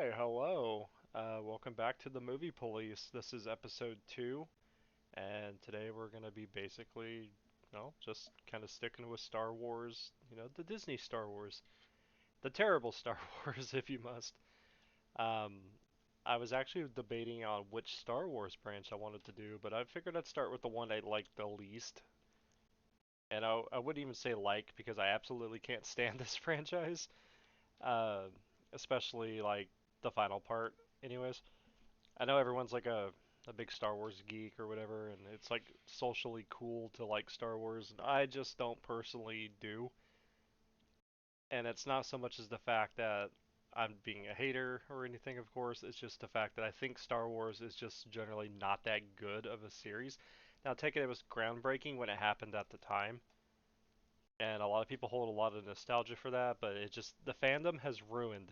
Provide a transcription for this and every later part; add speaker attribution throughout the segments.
Speaker 1: Hi, hello. Welcome back to the Movie Police. This is episode 2, and today we're going to be basically, just kind of sticking with Star Wars, the Disney Star Wars. The terrible Star Wars, if you must. Um, I was actually debating on which Star Wars branch I wanted to do, but I figured I'd start with the one I liked the least. And I wouldn't even say like, because I absolutely can't stand this franchise. Uh, Especially, like, the final part, anyways. I know everyone's like a big Star Wars geek or whatever, and it's like socially cool to like Star Wars, and I just don't personally do. And it's not so much as the fact that I'm being a hater or anything, of course. It's just the fact that I think Star Wars is just generally not that good of a series. Now, take it was groundbreaking when it happened at the time, and a lot of people hold a lot of nostalgia for that, but it just, the fandom has ruined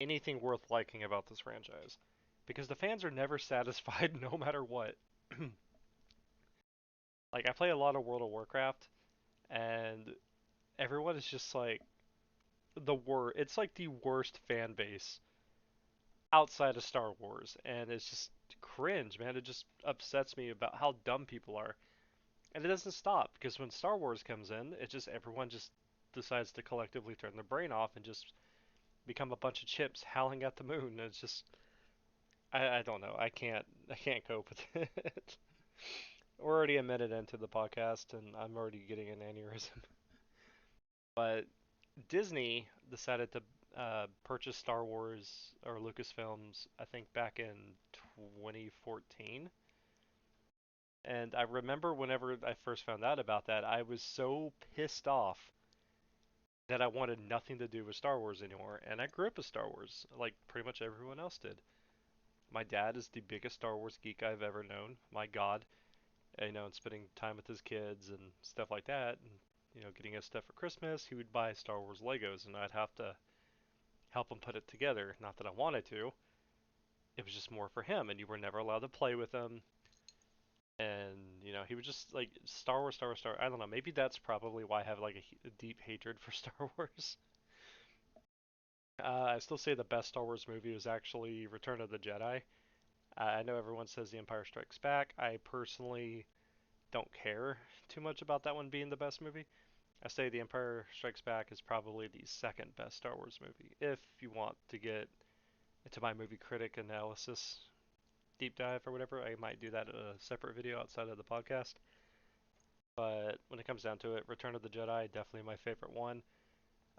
Speaker 1: anything worth liking about this franchise because the fans are never satisfied no matter what. Like, I play a lot of World of Warcraft, and everyone is just like it's like the worst fan base outside of Star Wars, and it's just cringe, man. It just upsets me about how dumb people are. And it doesn't stop because when Star Wars comes in, it just everyone just decides to collectively turn their brain off and just become a bunch of chips howling at the moon. It's just I don't know. I can't cope with it. We're already a minute into the podcast and I'm already getting an aneurysm. But Disney decided to purchase Star Wars or Lucasfilms, I think back in 2014. And I remember whenever I first found out about that, I was so pissed off that I wanted nothing to do with Star Wars anymore. And I grew up with Star Wars, like pretty much everyone else did. My dad is the biggest Star Wars geek I've ever known. My God, and spending time with his kids and stuff like that, and getting us stuff for Christmas. He would buy Star Wars Legos, and I'd have to help him put it together. Not that I wanted to. It was just more for him, and you were never allowed to play with him. And he was just like Star Wars, Star Wars, Star. I don't know. Maybe that's probably why I have like a deep hatred for Star Wars. I still say the best Star Wars movie was actually Return of the Jedi. I know everyone says The Empire Strikes Back. I personally don't care too much about that one being the best movie. I say The Empire Strikes Back is probably the second best Star Wars movie. If you want to get into my movie critic analysis deep dive or whatever, I might do that in a separate video outside of the podcast. But when it comes down to it, Return of the Jedi definitely my favorite one.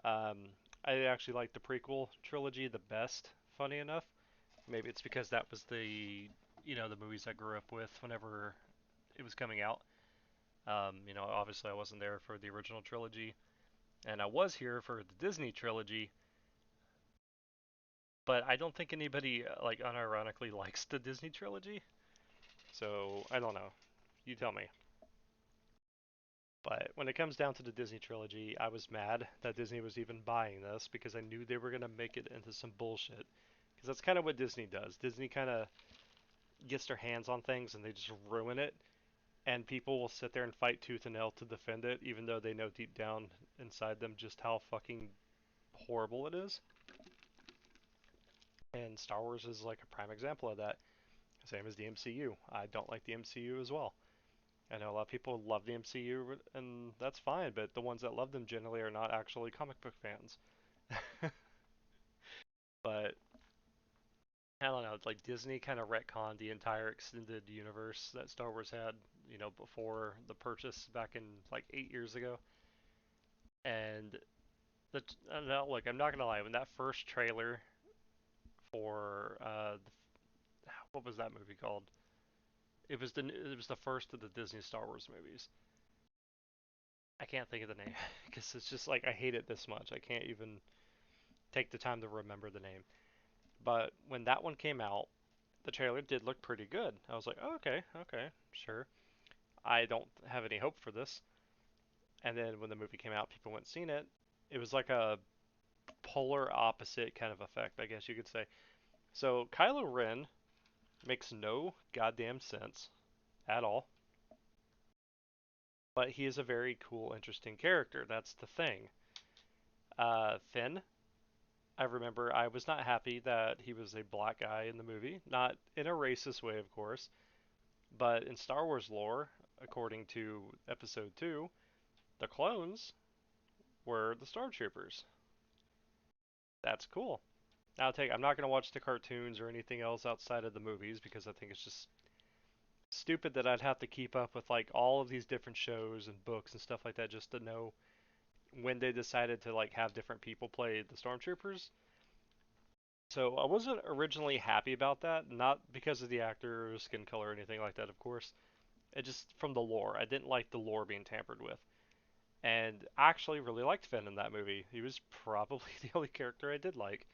Speaker 1: Um, I actually like the prequel trilogy the best. Funny enough, maybe it's because that was the movies I grew up with whenever it was coming out. Obviously I wasn't there for the original trilogy, and I was here for the Disney trilogy, but I don't think anybody like unironically likes the Disney trilogy. So I don't know. You tell me. But when it comes down to the Disney trilogy, I was mad that Disney was even buying this because I knew they were gonna make it into some bullshit. Because that's kind of what Disney does. Disney kind of gets their hands on things and they just ruin it. And people will sit there and fight tooth and nail to defend it, even though they know deep down inside them just how fucking horrible it is. And Star Wars is like a prime example of that. Same as the MCU. I don't like the MCU as well. I know a lot of people love the MCU, and that's fine, but the ones that love them generally are not actually comic book fans. But I don't know, it's like Disney kind of retconned the entire extended universe that Star Wars had, before the purchase back in like 8 years ago. And no, look, I'm not gonna lie, when that first trailer for what was that movie called? It was the first of the Disney Star Wars movies. I can't think of the name because it's just like I hate it this much. I can't even take the time to remember the name. But when that one came out, the trailer did look pretty good. I was like, oh, okay, okay, sure. I don't have any hope for this. And then when the movie came out, people went and seen it. It was like a polar opposite kind of effect, I guess you could say. So Kylo Ren makes no goddamn sense at all, but he is a very cool, interesting character. That's the thing. Finn, I remember I was not happy that he was a black guy in the movie, not in a racist way, of course, but in Star Wars lore, according to Episode 2, the clones were the Stormtroopers. That's cool. I'm not going to watch the cartoons or anything else outside of the movies because I think it's just stupid that I'd have to keep up with like all of these different shows and books and stuff like that just to know when they decided to like have different people play the Stormtroopers. So I wasn't originally happy about that, not because of the actor or skin color or anything like that, of course. It just from the lore. I didn't like the lore being tampered with. And I actually really liked Finn in that movie. He was probably the only character I did like.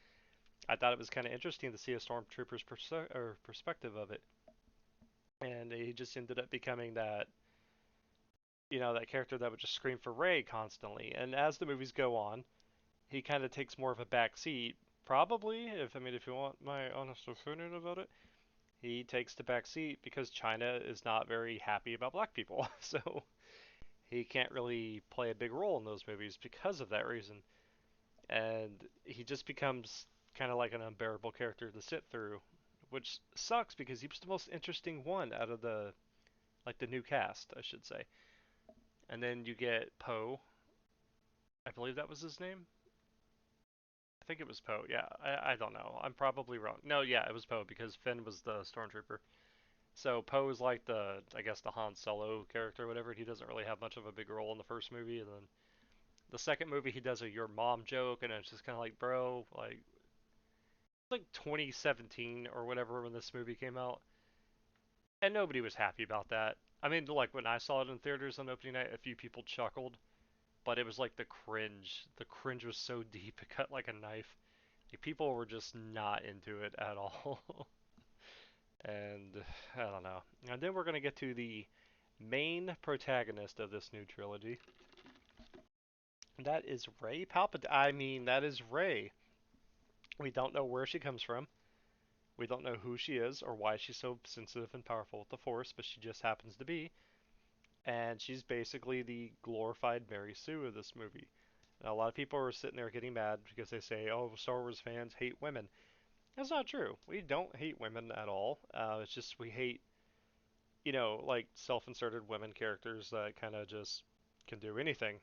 Speaker 1: I thought it was kind of interesting to see a stormtrooper's perspective of it. And he just ended up becoming that, that character that would just scream for Rey constantly. And as the movies go on, he kind of takes more of a back seat. Probably, if you want my honest opinion about it, he takes the back seat because China is not very happy about black people. So he can't really play a big role in those movies because of that reason. And he just becomes kind of like an unbearable character to sit through, which sucks because he was the most interesting one out of the new cast, I should say. And then you get Poe. I believe that was his name. I think it was Poe. Yeah, I don't know. I'm probably wrong. No, yeah, it was Poe because Finn was the stormtrooper. So Poe is like I guess the Han Solo character, or whatever. He doesn't really have much of a big role in the first movie, and then the second movie he does a "your mom" joke, and it's just kind of like, bro, like 2017 or whatever when this movie came out, and nobody was happy about that. I mean, like when I saw it in theaters on opening night, a few people chuckled, but it was like the cringe. The cringe was so deep it cut like a knife. Like, people were just not into it at all. And I don't know. And then we're gonna get to the main protagonist of this new trilogy. That is Rey Palpatine. I mean, that is Rey. We don't know where she comes from. We don't know who she is or why she's so sensitive and powerful with the Force, but she just happens to be. And she's basically the glorified Mary Sue of this movie. Now, a lot of people are sitting there getting mad because they say, "Oh, Star Wars fans hate women." That's not true. We don't hate women at all. It's just we hate, like self-inserted women characters that kind of just can do anything.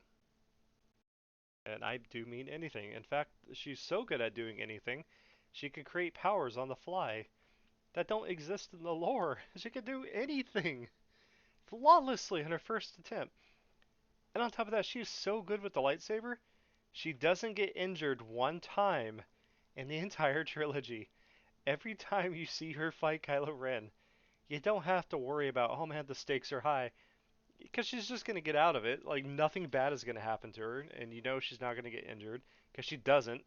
Speaker 1: And I do mean anything. In fact, she's so good at doing anything, she can create powers on the fly that don't exist in the lore. She can do anything flawlessly in her first attempt. And on top of that, she's so good with the lightsaber, she doesn't get injured one time in the entire trilogy. Every time you see her fight Kylo Ren, you don't have to worry about, oh man, the stakes are high. Because she's just going to get out of it. Like, nothing bad is going to happen to her, and you know she's not going to get injured, because she doesn't.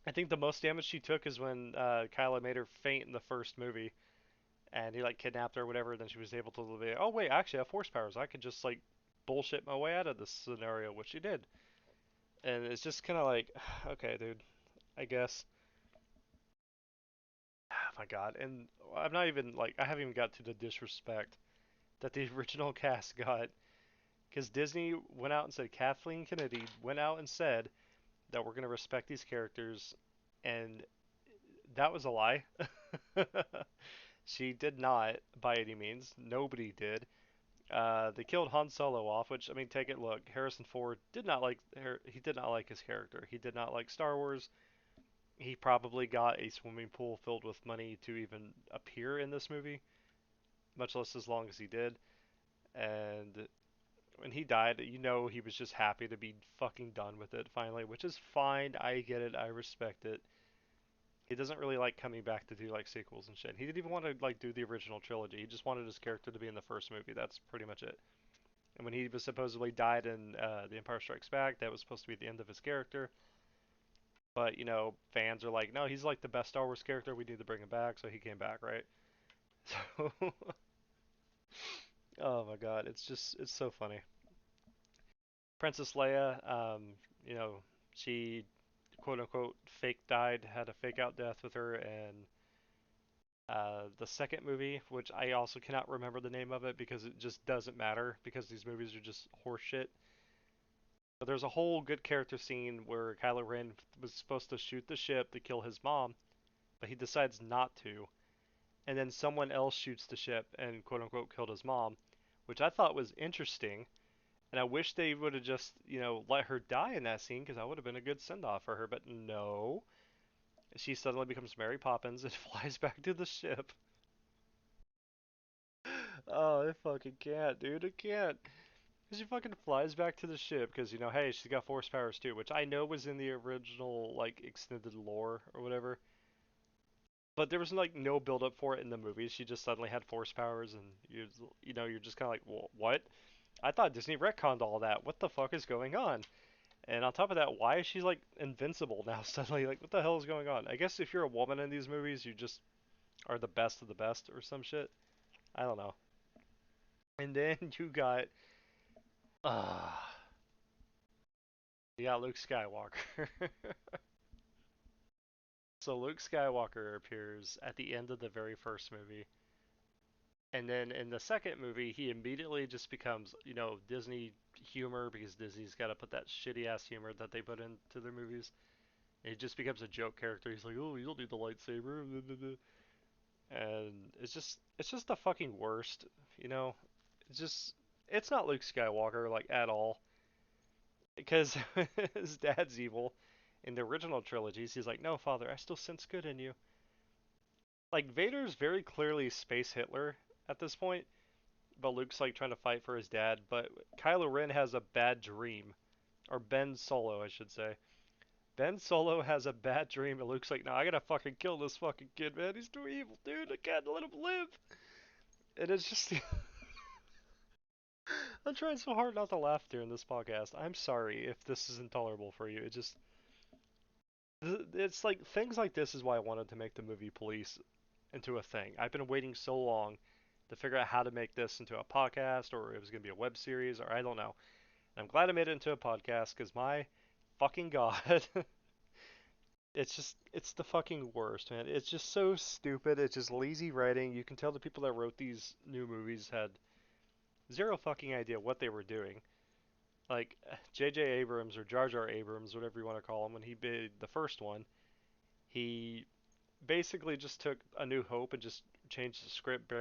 Speaker 1: I think the most damage she took is when Kylo made her faint in the first movie, and he like kidnapped her or whatever. And then she was able to be, oh wait, actually I have force powers. I could just like bullshit my way out of this scenario, which she did. And it's just kind of like, okay, dude, I guess. Oh my god, and I'm not even like I haven't even got to the disrespect that the original cast got, because Disney went out and said Kathleen Kennedy went out and said that we're gonna respect these characters, and that was a lie. She did not, by any means. Nobody did. They killed Han Solo off, which I mean, take it. Look, Harrison Ford did not like he did not like his character. He did not like Star Wars. He probably got a swimming pool filled with money to even appear in this movie, much less as long as he did. And when he died, he was just happy to be fucking done with it finally, which is fine. I get it. I respect it. He doesn't really like coming back to do like sequels and shit. He didn't even want to like do the original trilogy. He just wanted his character to be in the first movie. That's pretty much it. And when he was supposedly died in The Empire Strikes Back, that was supposed to be the end of his character. But fans are like, no, he's like the best Star Wars character. We need to bring him back, so he came back, right? So, oh my God, it's so funny. Princess Leia, you know, she quote unquote fake died, had a fake out death with her, and the second movie, which I also cannot remember the name of it because it just doesn't matter because these movies are just horseshit. But there's a whole good character scene where Kylo Ren was supposed to shoot the ship to kill his mom, but he decides not to, and then someone else shoots the ship and quote unquote killed his mom, which I thought was interesting. And I wish they would have just, let her die in that scene because that would have been a good send off for her. But no, she suddenly becomes Mary Poppins and flies back to the ship. Oh, I fucking can't, dude. I can't. She fucking flies back to the ship because, hey, she's got force powers too, which I know was in the original, like, extended lore or whatever. But there was, like, no build up for it in the movies. She just suddenly had force powers, and you're just kind of like, well, what? I thought Disney retconned all that. What the fuck is going on? And on top of that, why is she like invincible now suddenly? Like, what the hell is going on? I guess if you're a woman in these movies, you just are the best of the best or some shit. I don't know. And then uh, you got Luke Skywalker. So Luke Skywalker appears at the end of the very first movie, and then in the second movie, he immediately just becomes, Disney humor because Disney's got to put that shitty ass humor that they put into their movies. And he just becomes a joke character. He's like, "Oh, you don't need the lightsaber," and it's just the fucking worst. You know, it's just it's not Luke Skywalker like at all because his dad's evil. In the original trilogies, he's like, "No, father, I still sense good in you." Like Vader's very clearly space Hitler at this point, but Luke's like trying to fight for his dad. But Kylo Ren has a bad dream, or Ben Solo, I should say. Ben Solo has a bad dream, and Luke's like, "No, I gotta fucking kill this fucking kid, man. He's too evil, dude. I can't let him live." And it's just I'm trying so hard not to laugh during this podcast. I'm sorry if this is intolerable for you. It's like things like this is why I wanted to make the movie Police into a thing. I've been waiting so long to figure out how to make this into a podcast or it was going to be a web series or I don't know. And I'm glad I made it into a podcast because my fucking god, it's the fucking worst, man. It's just so stupid. It's just lazy writing. You can tell the people that wrote these new movies had zero fucking idea what they were doing. Like J.J. Abrams or Jar Jar Abrams, whatever you want to call him, when he made the first one, he basically just took A New Hope and just changed the script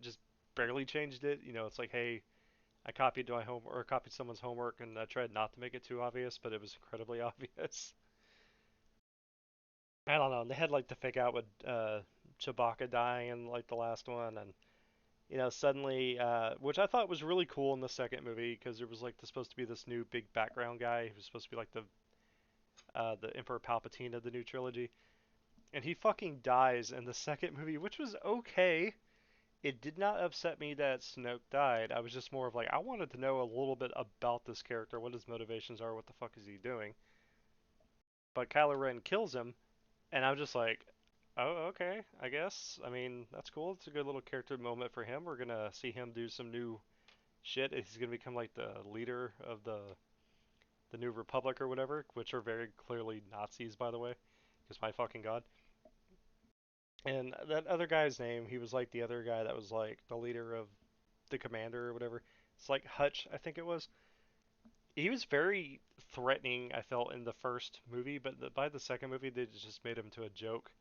Speaker 1: just barely changed it. It's like, hey, I copied my home or copied someone's homework and I tried not to make it too obvious, but it was incredibly obvious. I don't know. And they had like to fake out with Chewbacca dying in like the last one, and suddenly, which I thought was really cool in the second movie because there was like supposed to be this new big background guy who was supposed to be like the Emperor Palpatine of the new trilogy, and he fucking dies in the second movie, which was okay. It did not upset me that Snoke died. I was just more of like I wanted to know a little bit about this character, what his motivations are, what the fuck is he doing. But Kylo Ren kills him, and I'm just like, oh, okay, I guess. I mean, that's cool. It's a good little character moment for him. We're gonna see him do some new shit. He's gonna become like the leader of the New Republic or whatever, which are very clearly Nazis, by the way. Because my fucking god. And that other guy's name, he was like the other guy that was like the leader of the commander or whatever. It's like Hutch, I think it was. He was very threatening, I felt, in the first movie, but by the second movie, they just made him to a joke.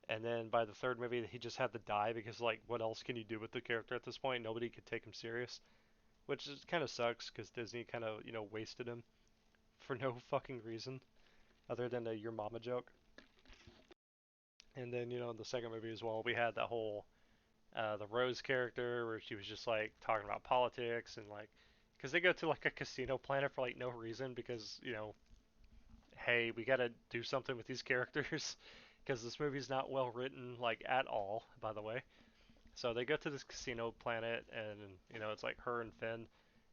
Speaker 1: And then by the third movie, he just had to die because, like, what else can you do with the character at this point? Nobody could take him serious, which is, kind of sucks because Disney kind of, wasted him for no fucking reason other than a your mama joke. And then, in the second movie as well, we had that whole the Rose character where she was just like talking about politics and like because they go to like a casino planet for like no reason because hey, we got to do something with these characters because this movie's not well written like at all, by the way. So they go to this casino planet and it's like her and Finn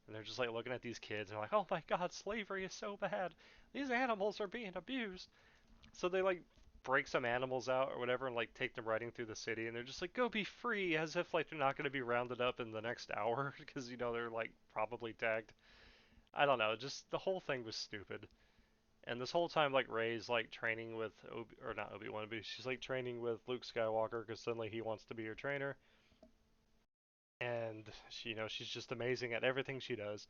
Speaker 1: and they're just like looking at these kids and they're like, "Oh my god, slavery is so bad. These animals are being abused." So they like break some animals out or whatever and like take them riding through the city and they're just like, "Go be free," as if like they're not going to be rounded up in the next hour because they're like probably tagged. I don't know, just the whole thing was stupid. And this whole time, like Rey's like training with or not Obi-Wan, but she's like training with Luke Skywalker because suddenly he wants to be her trainer, and she's just amazing at everything she does.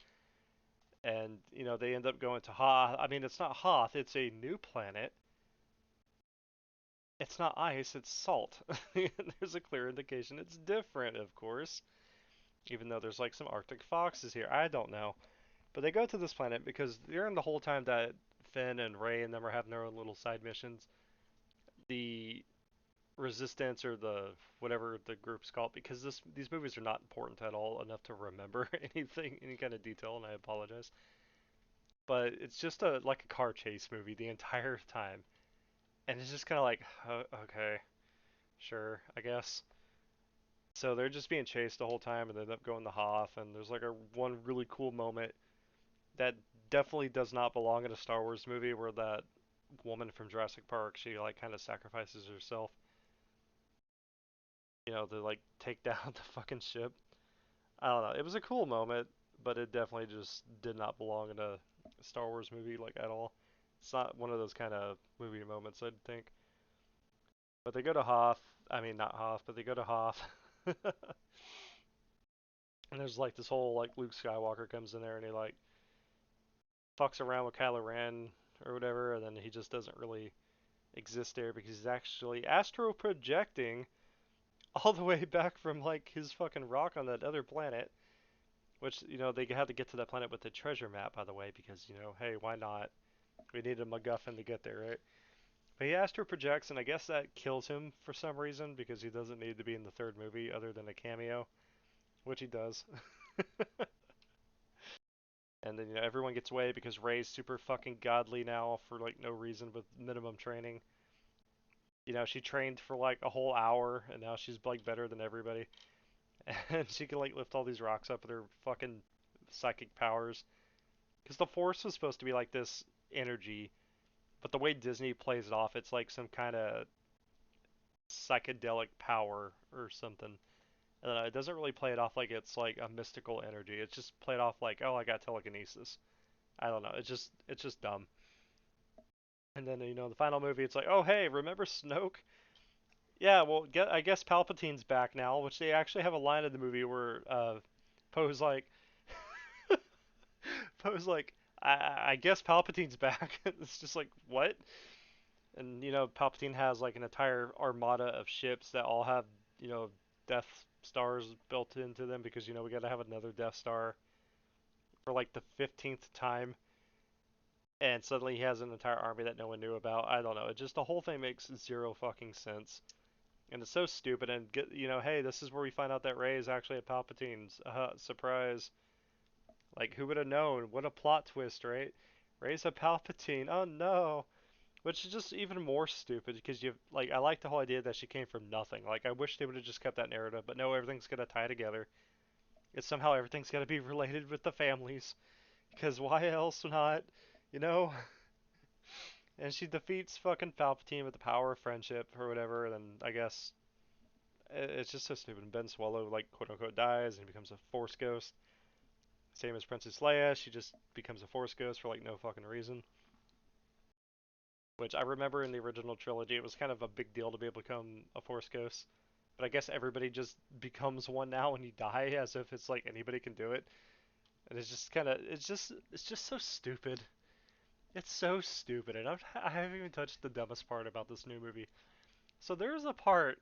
Speaker 1: And they end up going to Hoth. I mean, it's not Hoth; it's a new planet. It's not ice; it's salt. There's a clear indication it's different, of course. Even though there's like some Arctic foxes here, I don't know. But they go to this planet because during the whole time that Finn and Rey and them are having their own little side missions, the Resistance or the whatever the group's called, because these movies are not important at all enough to remember anything, any kind of detail, and I apologize. But it's just a like a car chase movie the entire time, and it's just kind of like, okay, sure, I guess. So they're just being chased the whole time, and they end up going to Hoth, and there's like a one really cool moment that definitely does not belong in a Star Wars movie, where that woman from Jurassic Park, she like kind of sacrifices herself, to like take down the fucking ship. I don't know. It was a cool moment, but it definitely just did not belong in a Star Wars movie like at all. It's not one of those kind of movie moments, I'd think. But they go to Hoth. I mean, not Hoth, but they go to Hoth. And there's like this whole like Luke Skywalker comes in there and he like fucks around with Kylo Ren or whatever, and then he just doesn't really exist there because he's actually astro projecting all the way back from like his fucking rock on that other planet. Which, they had to get to that planet with the treasure map, by the way, because, hey, why not? We needed a MacGuffin to get there, right? But he astro projects, and I guess that kills him for some reason because he doesn't need to be in the third movie other than a cameo, which he does. And then, everyone gets away because Rey's super fucking godly now for like no reason with minimum training. She trained for like a whole hour, and now she's like better than everybody. And she can like lift all these rocks up with her fucking psychic powers. Because the Force was supposed to be like this energy, but the way Disney plays it off, it's like some kind of psychedelic power or something. It doesn't really play it off like it's like a mystical energy. It's just played off like, oh, I got telekinesis. I don't know. It's just dumb. And then the final movie, it's like, oh hey, remember Snoke? Yeah, well, I guess Palpatine's back now, which they actually have a line in the movie where Poe's like, Poe's like, I guess Palpatine's back. It's just like, what? And Palpatine has like an entire armada of ships that all have Death Stars built into them because we got to have another Death Star for like the 15th time, and suddenly he has an entire army that no one knew about. I don't know. It just the whole thing makes zero fucking sense, and it's so stupid. And hey, this is where we find out that Rey is actually a Palpatine's surprise. Like who would have known? What a plot twist, right? Rey's a Palpatine. Oh no. Which is just even more stupid because you like I like the whole idea that she came from nothing. Like I wish they would have just kept that narrative, but no, everything's gonna tie together. It's somehow everything's gonna be related with the families because why else not? You know? And she defeats fucking Palpatine with the power of friendship or whatever. And then I guess it's just so stupid. And Ben Swallow like quote unquote dies and he becomes a Force ghost. Same as Princess Leia, she just becomes a Force ghost for like no fucking reason. Which I remember in the original trilogy, it was kind of a big deal to be able to become a Force Ghost. But I guess everybody just becomes one now when you die, as if it's like anybody can do it. And it's just kind of, it's just so stupid. It's so stupid, and I haven't even touched the dumbest part about this new movie. So there's a part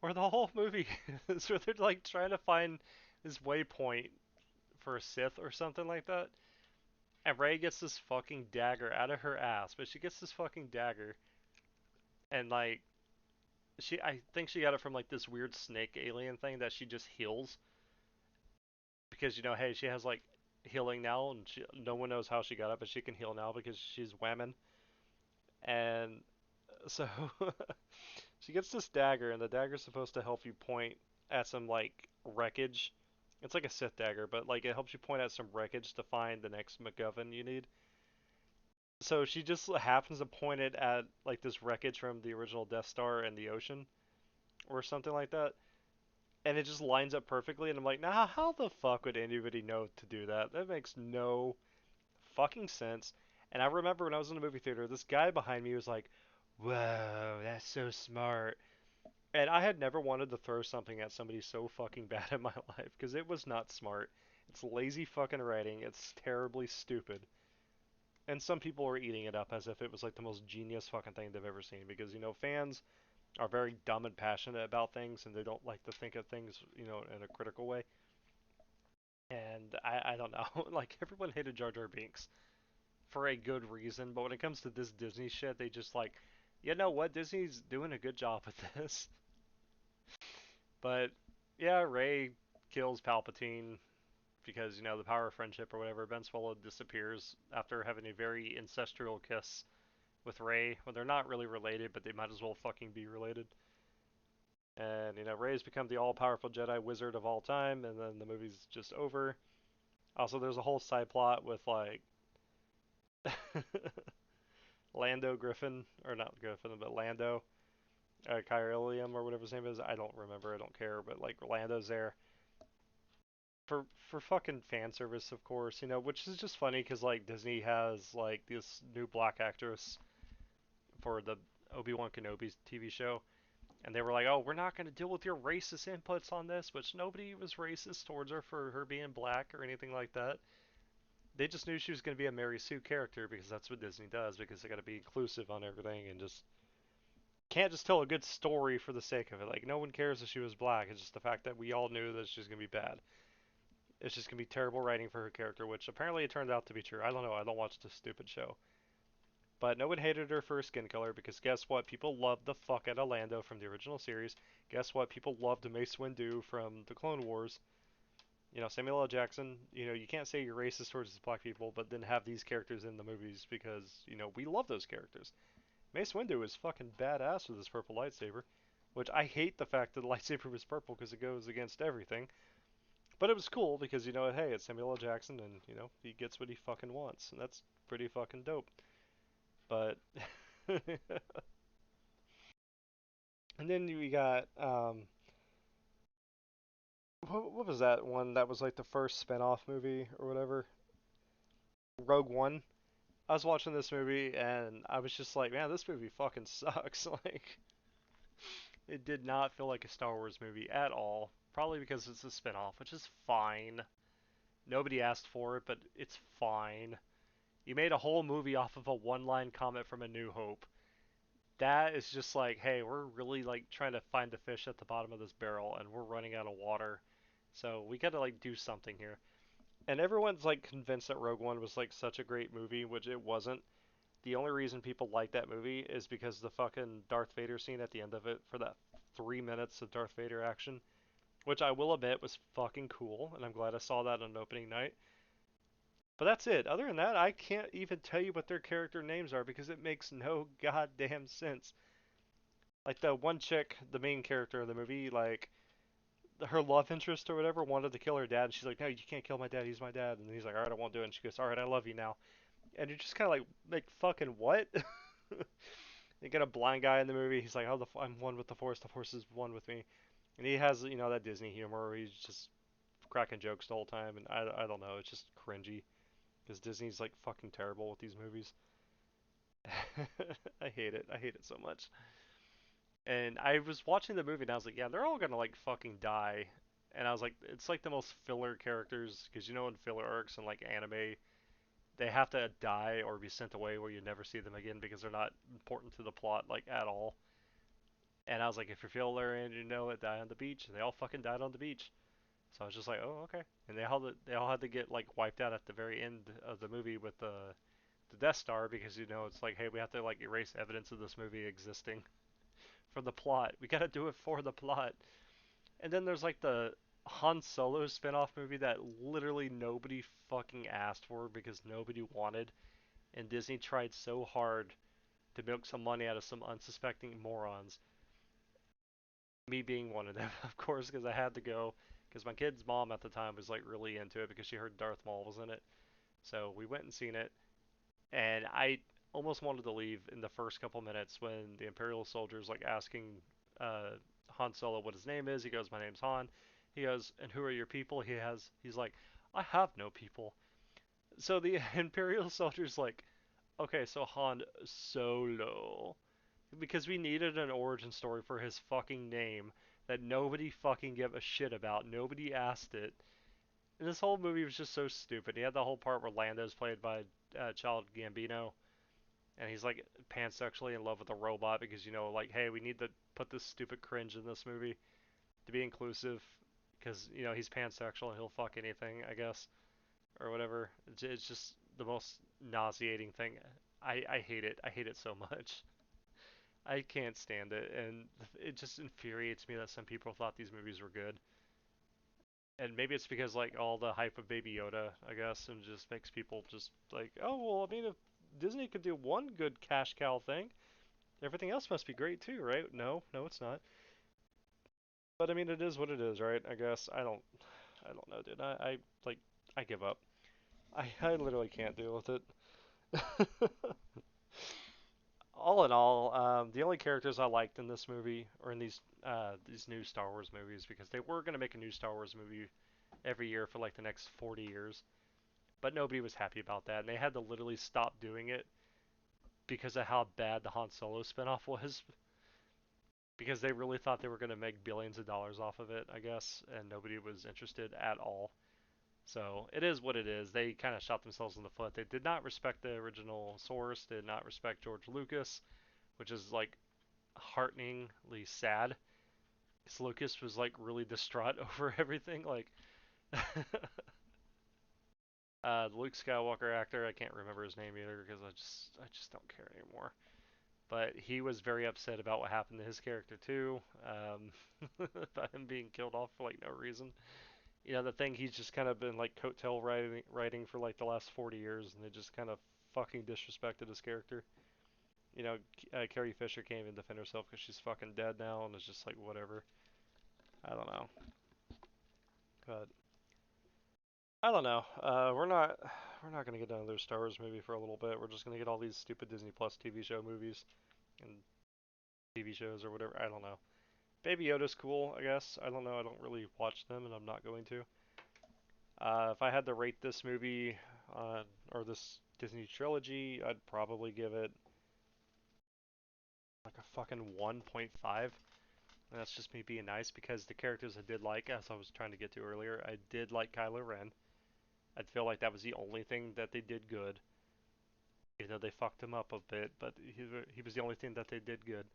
Speaker 1: where the whole movie is where they're like trying to find this waypoint for a Sith or something like that. And Rey gets this fucking dagger out of her ass, but she gets this fucking dagger, and like I think she got it from like this weird snake alien thing that she just heals because hey, she has like healing now, and no one knows how she got it, but she can heal now because she's whammon. And so she gets this dagger, and the dagger's supposed to help you point at some like wreckage. It's like a Sith dagger, but like it helps you point at some wreckage to find the next MacGuffin you need. So she just happens to point it at like this wreckage from the original Death Star in the ocean or something like that, and it just lines up perfectly. And I'm like, nah, how the fuck would anybody know to do that? That makes no fucking sense. And I remember when I was in the movie theater, this guy behind me was like, whoa, that's so smart. And I had never wanted to throw something at somebody so fucking bad in my life because it was not smart. It's lazy fucking writing. It's terribly stupid. And some people are eating it up as if it was like the most genius fucking thing they've ever seen because fans are very dumb and passionate about things and they don't like to think of things, in a critical way. And I don't know, like everyone hated Jar Jar Binks for a good reason, but when it comes to this Disney shit, they just like, you know what, Disney's doing a good job with this. But yeah, Rey kills Palpatine because the power of friendship or whatever. Ben Swallow disappears after having a very ancestral kiss with Rey when they're not really related, but they might as well fucking be related. And Rey's become the all-powerful Jedi wizard of all time, and then the movie's just over. Also, there's a whole side plot with like Lando Griffin, or not Griffin, but Lando, Kyrillium or whatever his name is. I don't remember. I don't care. But like Lando's there for fucking fan service, of course. Which is just funny because like Disney has like this new black actress for the Obi-Wan Kenobi's TV show, and they were like, "Oh, we're not going to deal with your racist inputs on this," which nobody was racist towards her for her being black or anything like that. They just knew she was going to be a Mary Sue character because that's what Disney does because they got to be inclusive on everything and just can't just tell a good story for the sake of it. Like no one cares if she was black. It's just the fact that we all knew that she's going to be bad. It's just going to be terrible writing for her character, which apparently it turned out to be true. I don't know. I don't watch this stupid show. But no one hated her for her skin color because guess what? People loved the fuck out of Lando from the original series. Guess what? People loved Mace Windu from the Clone Wars. Samuel L. Jackson, you can't say you're racist towards black people, but then have these characters in the movies because, we love those characters. Mace Windu is fucking badass with his purple lightsaber, which I hate the fact that the lightsaber was purple because it goes against everything. But it was cool because, hey, it's Samuel L. Jackson and, he gets what he fucking wants, and that's pretty fucking dope. But, and then we got, what was that one that was like the first spin-off movie or whatever? Rogue One. I was watching this movie and I was just like, man, this movie fucking sucks. Like, it did not feel like a Star Wars movie at all. Probably because it's a spin-off, which is fine. Nobody asked for it, but it's fine. You made a whole movie off of a one-line comment from A New Hope. That is just like, hey, we're really like trying to find the fish at the bottom of this barrel and we're running out of water. So we gotta like do something here. And everyone's like convinced that Rogue One was like such a great movie, which it wasn't. The only reason people like that movie is because the fucking Darth Vader scene at the end of it for that 3 minutes of Darth Vader action, which I will admit was fucking cool, and I'm glad I saw that on opening night. But that's it. Other than that, I can't even tell you what their character names are because it makes no goddamn sense. Like the one chick, the main character of the movie, like her love interest or whatever wanted to kill her dad, and she's like, "No, you can't kill my dad. He's my dad." And he's like, "All right, I won't do it." And she goes, "All right, I love you now." And you're just kind of like fucking what? You get a blind guy in the movie. He's like, "Oh, I'm one with the Force. The Force is one with me." And he has, that Disney humor where he's just cracking jokes the whole time. And I don't know. It's just cringy because Disney's like fucking terrible with these movies. I hate it. I hate it so much. And I was watching the movie and I was like, yeah, they're all gonna like fucking die. And I was like, it's like the most filler characters because in filler arcs and like anime, they have to die or be sent away where you never see them again because they're not important to the plot like at all. And I was like, if you're filler and it, die on the beach. And they all fucking died on the beach. So I was just like, oh okay. And they all had to get like wiped out at the very end of the movie with the Death Star because it's like, hey, we have to like erase evidence of this movie existing for the plot. We gotta do it for the plot. And then there's like the Han Solo spin-off movie that literally nobody fucking asked for because nobody wanted, and Disney tried so hard to milk some money out of some unsuspecting morons. Me being one of them, of course, because I had to go because my kid's mom at the time was like really into it because she heard Darth Maul was in it. So we went and seen it, and I almost wanted to leave in the first couple minutes when the Imperial soldiers like asking uh, Han Solo what his name is. He goes, "My name's Han." He goes, "And who are your people?" He's like, "I have no people." So the Imperial soldiers like, "Okay, so Han Solo." Because we needed an origin story for his fucking name that nobody fucking gave a shit about. Nobody asked it. This whole movie was just so stupid. He had the whole part where Lando's played by Child Gambino, and he's like pansexually in love with a robot because like, hey, we need to put this stupid cringe in this movie to be inclusive because he's pansexual and he'll fuck anything, I guess, or whatever. It's just the most nauseating thing. I hate it. I hate it so much. I can't stand it, and it just infuriates me that some people thought these movies were good. And maybe it's because like all the hype of Baby Yoda, I guess, and just makes people just like, oh well, I mean, if Disney could do one good cash cow thing, everything else must be great too, right? No, no, it's not. But I mean, it is what it is, right? I guess I don't know, dude. Like, I give up. I literally can't deal with it. All in all, the only characters I liked in this movie, or in these new Star Wars movies, because they were gonna make a new Star Wars movie every year for like the next 40 years, but nobody was happy about that, and they had to literally stop doing it because of how bad the Han Solo spinoff was, because they really thought they were gonna make billions of dollars off of it, I guess, and nobody was interested at all. So it is what it is. They kind of shot themselves in the foot. They did not respect the original source. Did not respect George Lucas, which is like hearteningly sad. Because Lucas was like really distraught over everything. Like the Luke Skywalker actor, I can't remember his name either because I just don't care anymore. But he was very upset about what happened to his character too, about him being killed off for like no reason. The thing he's just kind of been like coattail writing for like the last 40 years, and they just kind of fucking disrespected his character. Carrie Fisher can't even defend herself because she's fucking dead now, and it's just like whatever. I don't know, but I don't know. We're not gonna get another Star Wars movie for a little bit. We're just gonna get all these stupid Disney Plus TV show movies and TV shows or whatever. I don't know. Baby Yoda's cool, I guess. I don't know. I don't really watch them, and I'm not going to. If I had to rate this movie, or this Disney trilogy, I'd probably give it like a fucking 1.5. And that's just me being nice because the characters I did like, as I was trying to get to earlier, I did like Kylo Ren. I feel like that was the only thing that they did good. They fucked him up a bit, but he was the only thing that they did good.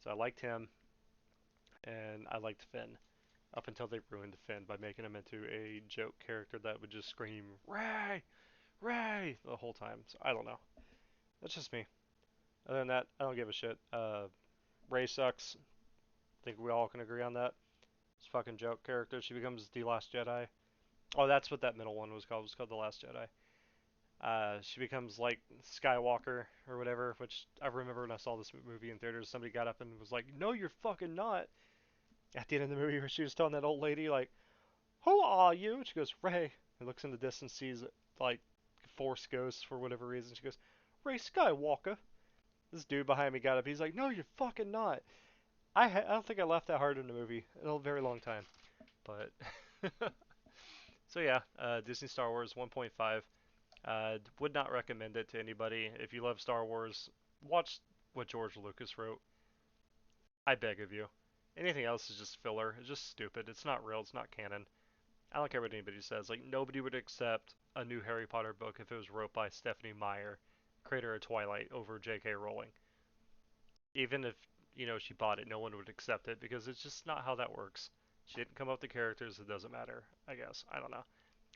Speaker 1: So I liked him, and I liked Finn. Up until they ruined Finn by making him into a joke character that would just scream "Ray, Ray" the whole time. So I don't know. That's just me. Other than that, I don't give a shit. Ray sucks. I think we all can agree on that. It's a fucking joke character. She becomes the Last Jedi. Oh, that's what that middle one was called. It was called the Last Jedi. She becomes like Skywalker or whatever, which I remember when I saw this movie in theaters. Somebody got up and was like, "No, you're fucking not." At the end of the movie, where she was telling that old lady like, "Who are you?" And she goes, "Ray." And looks in the distance, sees like Force ghosts for whatever reason. She goes, "Ray Skywalker." This dude behind me got up. He's like, "No, you're fucking not." I don't think I laughed that hard in the movie in a very long time. But so yeah, Disney Star Wars 1.5. Would not recommend it to anybody. If you love Star Wars, watch what George Lucas wrote. I beg of you. Anything else is just filler. It's just stupid. It's not real. It's not canon. I don't care what anybody says. Like nobody would accept a new Harry Potter book if it was wrote by Stephanie Meyer, creator of Twilight, over J.K. Rowling. Even if she bought it, no one would accept it because it's just not how that works. She didn't come up with the characters. It doesn't matter. I guess. I don't know.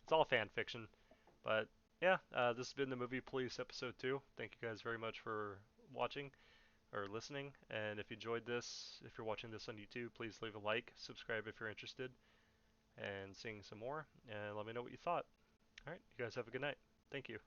Speaker 1: It's all fan fiction. But yeah, this has been the Movie Police episode 2. Thank you guys very much for watching or listening. And if you enjoyed this, if you're watching this on YouTube, please leave a like, subscribe if you're interested, and seeing some more. And let me know what you thought. All right, you guys have a good night. Thank you.